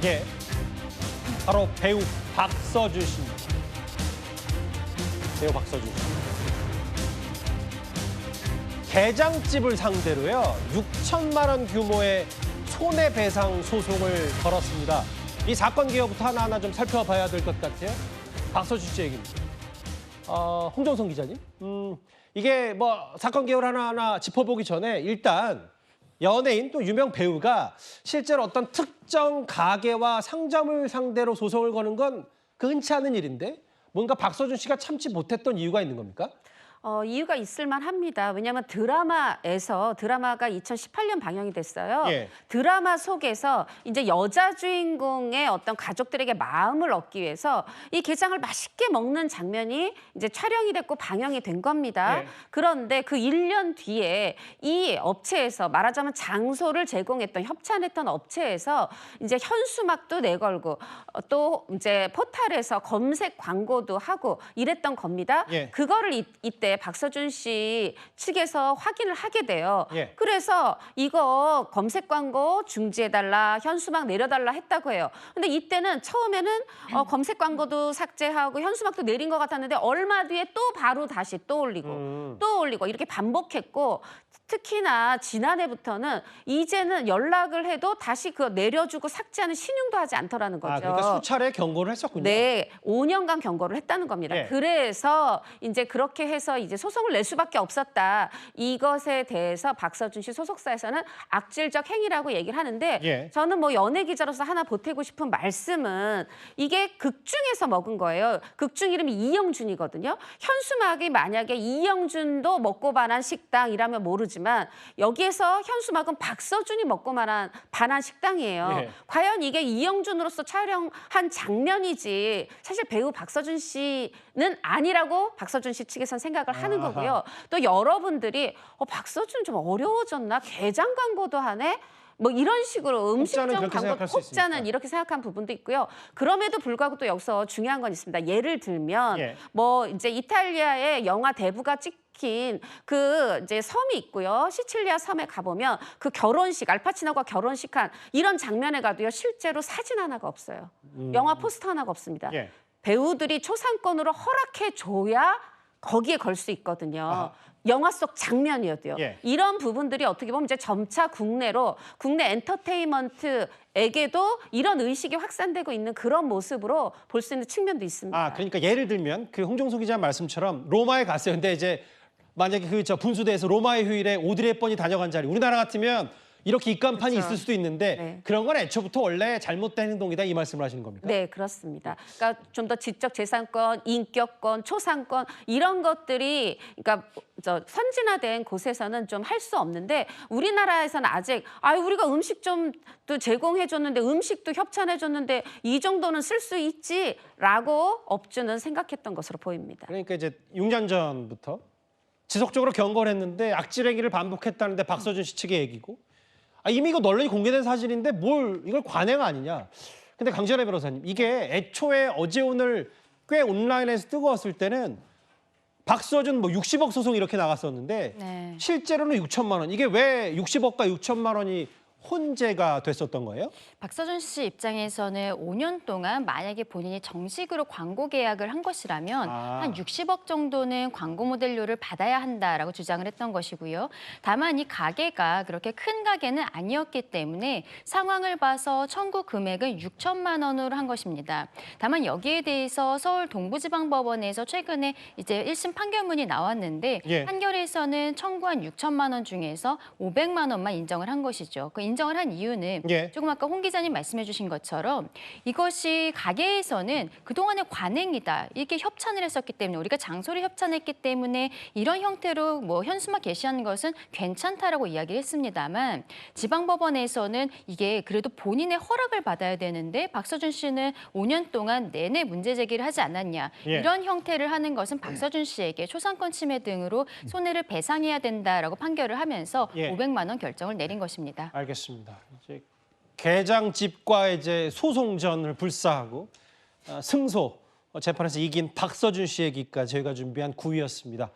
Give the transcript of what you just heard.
예, 바로 배우 박서준 씨입니다. 배우 박서준 씨. 게장집을 상대로요, 6천만 원 규모의 손해배상 소송을 걸었습니다. 이 사건 개요부터 하나하나 좀 살펴봐야 될 것 같아요. 박서준 씨 얘기입니다. 홍정성 기자님, 이게 뭐 사건 개요를 하나하나 짚어보기 전에 일단 연예인 또 유명 배우가 실제로 어떤 특정 가게와 상점을 상대로 소송을 거는 건 흔치 않은 일인데 뭔가 박서준 씨가 참지 못했던 이유가 있는 겁니까? 이유가 있을 만합니다. 왜냐하면 드라마가 2018년 방영이 됐어요. 예. 드라마 속에서 이제 여자 주인공의 어떤 가족들에게 마음을 얻기 위해서 이 게장을 맛있게 먹는 장면이 이제 촬영이 됐고 방영이 된 겁니다. 예. 그런데 그 1년 뒤에 이 업체에서 말하자면 장소를 제공했던 협찬했던 업체에서 이제 현수막도 내걸고 또 이제 포탈에서 검색 광고도 하고 이랬던 겁니다. 예. 그거를 이때 박서준 씨 측에서 확인을 하게 돼요. 예. 그래서 이거 검색 광고 중지해달라, 현수막 내려달라 했다고 해요. 근데 이때는 처음에는 검색 광고도 삭제하고 현수막도 내린 것 같았는데 얼마 뒤에 또 바로 다시 또 올리고 이렇게 반복했고 특히나 지난해부터는 이제는 연락을 해도 다시 그 내려주고 삭제하는 신용도 하지 않더라는 거죠. 그러니까 수차례 경고를 했었군요. 네, 5년간 경고를 했다는 겁니다. 예. 그래서 이제 그렇게 해서 이제 소송을 낼 수밖에 없었다. 이것에 대해서 박서준 씨 소속사에서는 악질적 행위라고 얘기를 하는데 예. 저는 뭐 연예 기자로서 하나 보태고 싶은 말씀은 이게 극중에서 먹은 거예요. 극중 이름이 이영준이거든요. 현수막이 만약에 이영준도 먹고 반한 식당이라면 모르지만 여기에서 현수막은 박서준이 먹고 반한 식당이에요. 예. 과연 이게 이영준으로서 촬영한 장면이지 사실 배우 박서준 씨는 아니라고 박서준 씨 측에선 생각을 하는 아하. 거고요. 또 여러분들이 박서준 좀 어려워졌나? 게장 광고도 하네? 뭐 이런 식으로 음식점 혹자는 그렇게 광고 생각할 수 있으니까. 혹자는 이렇게 생각한 부분도 있고요. 그럼에도 불구하고 또 여기서 중요한 건 있습니다. 예를 들면 예. 뭐 이제 이탈리아의 영화 대부가 찍힌 그 이제 섬이 있고요. 시칠리아 섬에 가보면 그 결혼식 알파치노가 결혼식한 이런 장면에 가도요. 실제로 사진 하나가 없어요. 영화 포스터 하나가 없습니다. 예. 배우들이 초상권으로 허락해 줘야 거기에 걸 수 있거든요. 아하. 영화 속 장면이어도요. 예. 이런 부분들이 어떻게 보면 이제 점차 국내 엔터테인먼트에게도 이런 의식이 확산되고 있는 그런 모습으로 볼 수 있는 측면도 있습니다. 그러니까 예를 들면 그 홍정소 기자 말씀처럼 로마에 갔어요. 근데 이제 만약에 분수대에서 로마의 휴일에 오드리 헵번이 다녀간 자리, 우리나라 같으면 이렇게 입간판이 그렇죠. 있을 수도 있는데 네. 그런 건 애초부터 원래 잘못된 행동이다 이 말씀을 하시는 겁니까? 네, 그렇습니다. 그러니까 좀 더 지적 재산권, 인격권, 초상권 이런 것들이 그러니까 선진화된 곳에서는 좀 할 수 없는데 우리나라에서는 아직 우리가 음식 좀 또 제공해 줬는데 음식도 협찬해 줬는데 이 정도는 쓸 수 있지라고 업주는 생각했던 것으로 보입니다. 그러니까 이제 6년 전부터 지속적으로 경고를 했는데 악질 행위를 반복했다는데 박서준 씨 측의 얘기고 이미 이거 널리 공개된 사실인데 뭘 이걸 관행 아니냐. 근데 강지연의 변호사님, 이게 애초에 어제 오늘 꽤 온라인에서 뜨거웠을 때는 박서준 60억 소송 이렇게 나갔었는데 네. 실제로는 6천만 원. 이게 왜 60억과 6천만 원이 혼재가 됐었던 거예요? 박서준 씨 입장에서는 5년 동안 만약에 본인이 정식으로 광고 계약을 한 것이라면 한 60억 정도는 광고 모델료를 받아야 한다라고 주장을 했던 것이고요. 다만 이 가게가 그렇게 큰 가게는 아니었기 때문에 상황을 봐서 청구 금액은 6천만 원으로 한 것입니다. 다만 여기에 대해서 서울 동부지방법원에서 최근에 이제 1심 판결문이 나왔는데 예. 판결에서는 청구한 6천만 원 중에서 500만 원만 인정을 한 것이죠. 그 인정을 한 이유는 예. 조금 아까 홍 기자님 말씀해 주신 것처럼 이것이 가게에서는 그동안의 관행이다. 이렇게 협찬을 했었기 때문에 우리가 장소를 협찬했기 때문에 이런 형태로 뭐 현수막 게시하는 것은 괜찮다라고 이야기를 했습니다만 지방법원에서는 이게 그래도 본인의 허락을 받아야 되는데 박서준 씨는 5년 동안 내내 문제 제기를 하지 않았냐. 예. 이런 형태를 하는 것은 박서준 씨에게 초상권 침해 등으로 손해를 배상해야 된다라고 판결을 하면서 예. 500만 원 결정을 내린 것입니다. 알겠습니다. 이제 게장집과 이제 소송전을 불사하고 승소 재판에서 이긴 박서준 씨 얘기까지 저희가 준비한 9위였습니다.